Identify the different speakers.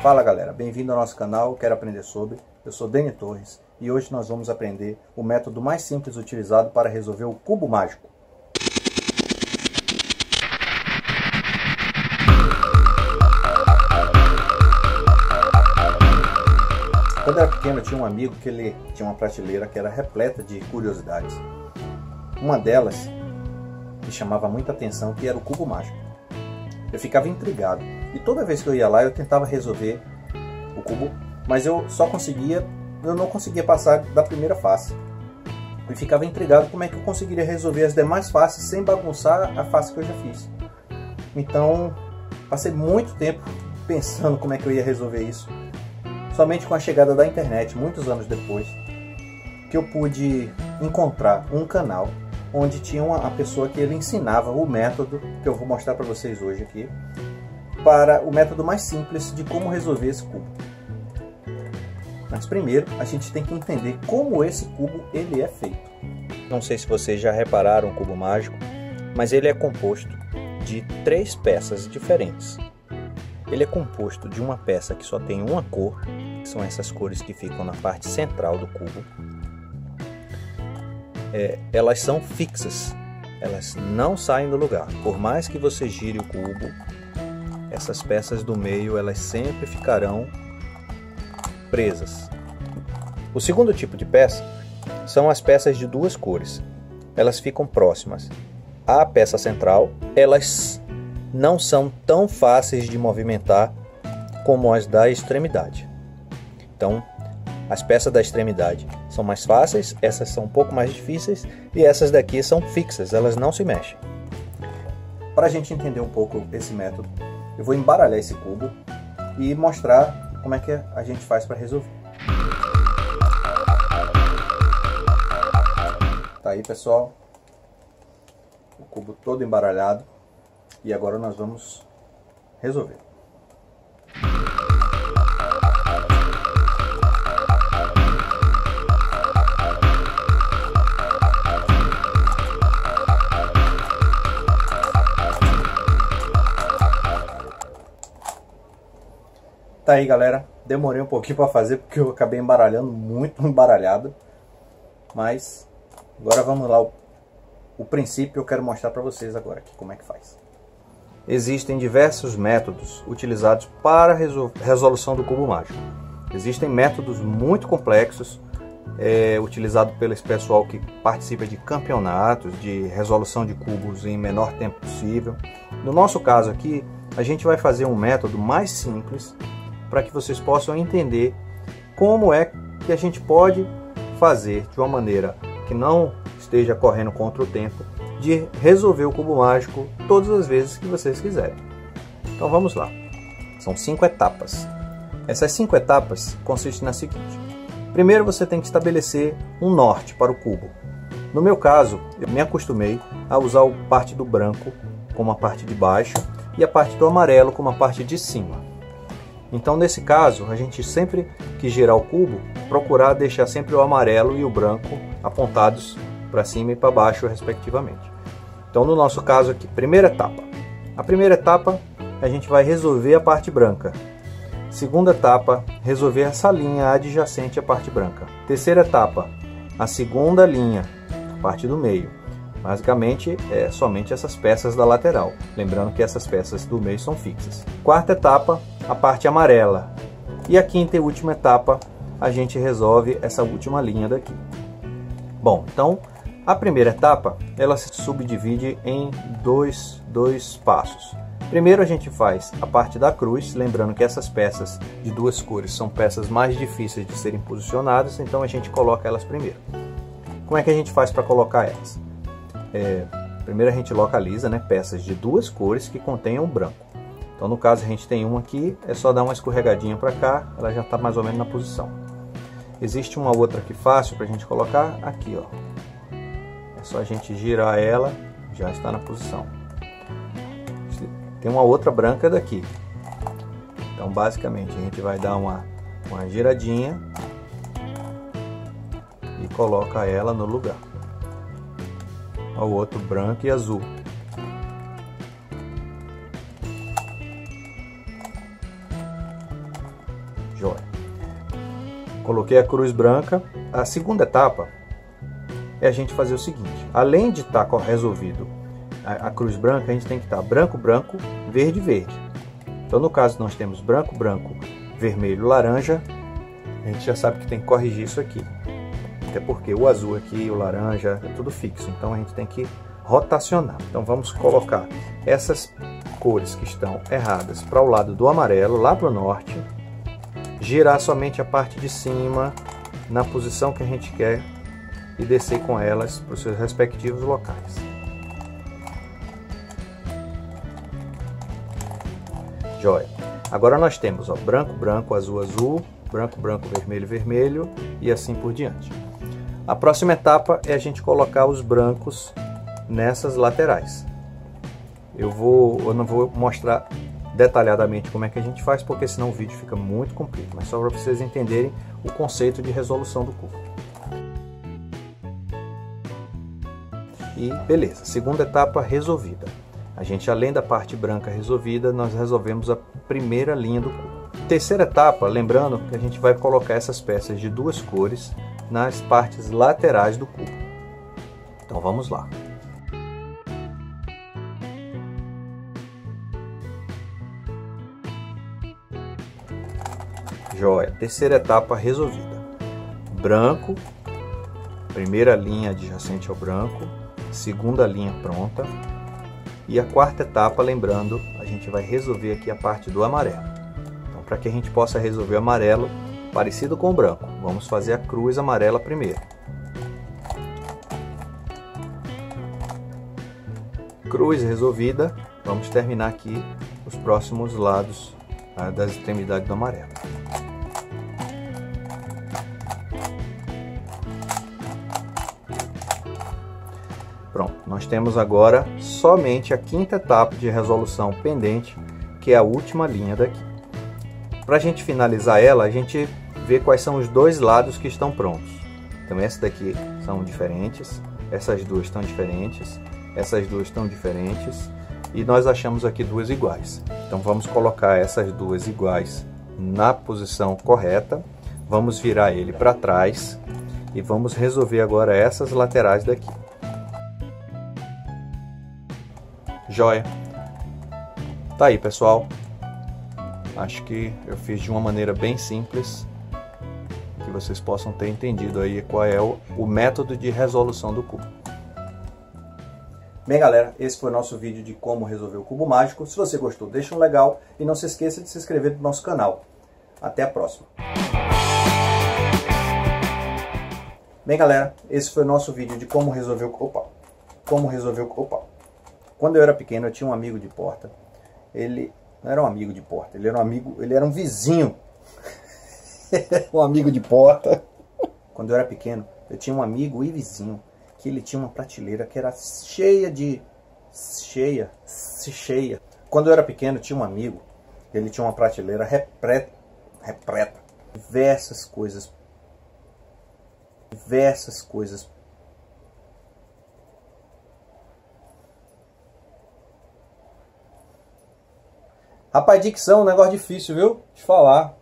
Speaker 1: Fala galera, bem-vindo ao nosso canal Quero Aprender Sobre. Eu sou Deni Torres e hoje nós vamos aprender o método mais simples utilizado para resolver o cubo mágico. Quando eu era pequeno eu tinha um amigo que ele tinha uma prateleira que era repleta de curiosidades. Uma delas me chamava muita atenção, que era o cubo mágico. Eu ficava intrigado e toda vez que eu ia lá eu tentava resolver o cubo, mas eu não conseguia passar da primeira face. Eu ficava intrigado como é que eu conseguiria resolver as demais faces sem bagunçar a face que eu já fiz. Então passei muito tempo pensando como é que eu ia resolver isso. Somente com a chegada da internet, muitos anos depois, que eu pude encontrar um canal onde tinha uma pessoa que ele ensinava o método que eu vou mostrar para vocês hoje aqui, para o método mais simples de como resolver esse cubo. Mas primeiro a gente tem que entender como esse cubo ele é feito. Não sei se vocês já repararam o cubo mágico, mas ele é composto de 3 peças diferentes. Ele é composto de uma peça que só tem uma cor, que são essas cores que ficam na parte central do cubo. Elas são fixas, elas não saem do lugar. Por mais que você gire o cubo, essas peças do meio elas sempre ficarão presas. O segundo tipo de peça são as peças de 2 cores. Elas ficam próximas à peça central. Elas não são tão fáceis de movimentar como as da extremidade. Então, as peças da extremidade são mais fáceis, essas são um pouco mais difíceis e essas daqui são fixas, elas não se mexem. Para a gente entender um pouco esse método, eu vou embaralhar esse cubo e mostrar como é que a gente faz para resolver. Tá aí, pessoal, o cubo todo embaralhado e agora nós vamos resolver. Tá aí galera, demorei um pouquinho para fazer porque eu acabei embaralhando muito embaralhado, mas agora vamos lá, o princípio eu quero mostrar para vocês agora aqui como é que faz. Existem diversos métodos utilizados para a resolução do cubo mágico. Existem métodos muito complexos, utilizados pelo pessoal que participa de campeonatos de resolução de cubos em menor tempo possível. No nosso caso aqui, a gente vai fazer um método mais simples, para que vocês possam entender como é que a gente pode fazer de uma maneira que não esteja correndo contra o tempo, de resolver o cubo mágico todas as vezes que vocês quiserem. Então vamos lá. São 5 etapas. Essas 5 etapas consistem na seguinte. Primeiro você tem que estabelecer um norte para o cubo. No meu caso, eu me acostumei a usar a parte do branco como a parte de baixo e a parte do amarelo como a parte de cima. Então nesse caso, a gente sempre que girar o cubo, procurar deixar sempre o amarelo e o branco apontados para cima e para baixo respectivamente. Então no nosso caso aqui, primeira etapa. A primeira etapa a gente vai resolver a parte branca. Segunda etapa, resolver essa linha adjacente à parte branca. Terceira etapa, a segunda linha, a parte do meio. Basicamente é somente essas peças da lateral, lembrando que essas peças do meio são fixas. Quarta etapa, a parte amarela. E a quinta e última etapa, a gente resolve essa última linha daqui. Bom, então a primeira etapa, ela se subdivide em dois passos. Primeiro a gente faz a parte da cruz, lembrando que essas peças de 2 cores são peças mais difíceis de serem posicionadas, então a gente coloca elas primeiro. Como é que a gente faz para colocar elas? Primeiro a gente localiza, peças de 2 cores que contenham branco. Então no caso a gente tem uma aqui, é só dar uma escorregadinha para cá, ela já está mais ou menos na posição. Existe uma outra aqui fácil para a gente colocar aqui, ó. É só a gente girar ela, já está na posição. Tem uma outra branca daqui. Então basicamente a gente vai dar uma giradinha e coloca ela no lugar. O outro branco e azul. Coloquei a cruz branca. A segunda etapa é a gente fazer o seguinte: além de estar resolvido a cruz branca, a gente tem que estar branco, branco, verde, verde. Então, no caso, nós temos branco, branco, vermelho, laranja. A gente já sabe que tem que corrigir isso aqui. Até porque o azul aqui, o laranja, é tudo fixo. Então, a gente tem que rotacionar. Então, vamos colocar essas cores que estão erradas para o lado do amarelo, lá para o norte. Girar somente a parte de cima na posição que a gente quer e descer com elas para os seus respectivos locais. Joia. Agora nós temos, ó, branco, branco, azul, azul, branco, branco, vermelho, vermelho e assim por diante. A próxima etapa é a gente colocar os brancos nessas laterais. Eu não vou mostrar detalhadamente como é que a gente faz, porque senão o vídeo fica muito comprido, mas só para vocês entenderem o conceito de resolução do cubo. E beleza, segunda etapa resolvida. A gente, além da parte branca resolvida, nós resolvemos a primeira linha do cubo. Terceira etapa, lembrando que a gente vai colocar essas peças de duas cores nas partes laterais do cubo. Então vamos lá. Joia, terceira etapa resolvida. Branco, primeira linha adjacente ao branco, segunda linha pronta. E a quarta etapa, lembrando, a gente vai resolver aqui a parte do amarelo. Então, para que a gente possa resolver o amarelo parecido com o branco, vamos fazer a cruz amarela primeiro. Cruz resolvida, vamos terminar aqui os próximos lados das extremidades do amarelo. Pronto, nós temos agora somente a quinta etapa de resolução pendente, que é a última linha daqui. Para a gente finalizar ela, a gente vê quais são os dois lados que estão prontos. Então essa daqui são diferentes, essas duas estão diferentes, essas duas estão diferentes e nós achamos aqui duas iguais. Então vamos colocar essas duas iguais na posição correta, vamos virar ele para trás e vamos resolver agora essas laterais daqui. Joia. Tá aí, pessoal. Acho que eu fiz de uma maneira bem simples, que vocês possam ter entendido aí qual é o método de resolução do cubo. Bem, galera, esse foi o nosso vídeo de como resolver o cubo mágico. Se você gostou, deixa um legal e não se esqueça de se inscrever no nosso canal. Até a próxima. Bem, galera, esse foi o nosso vídeo de como resolver o cubo. Quando eu era pequeno, eu tinha um amigo de porta. Ele não era um amigo de porta, ele era um vizinho. Um amigo de porta. Quando eu era pequeno, eu tinha um amigo e vizinho que ele tinha uma prateleira que era cheia. Quando eu era pequeno, eu tinha um amigo, ele tinha uma prateleira repleta, diversas coisas. Rapaz, dicção é um negócio difícil, viu? Deixa eu falar.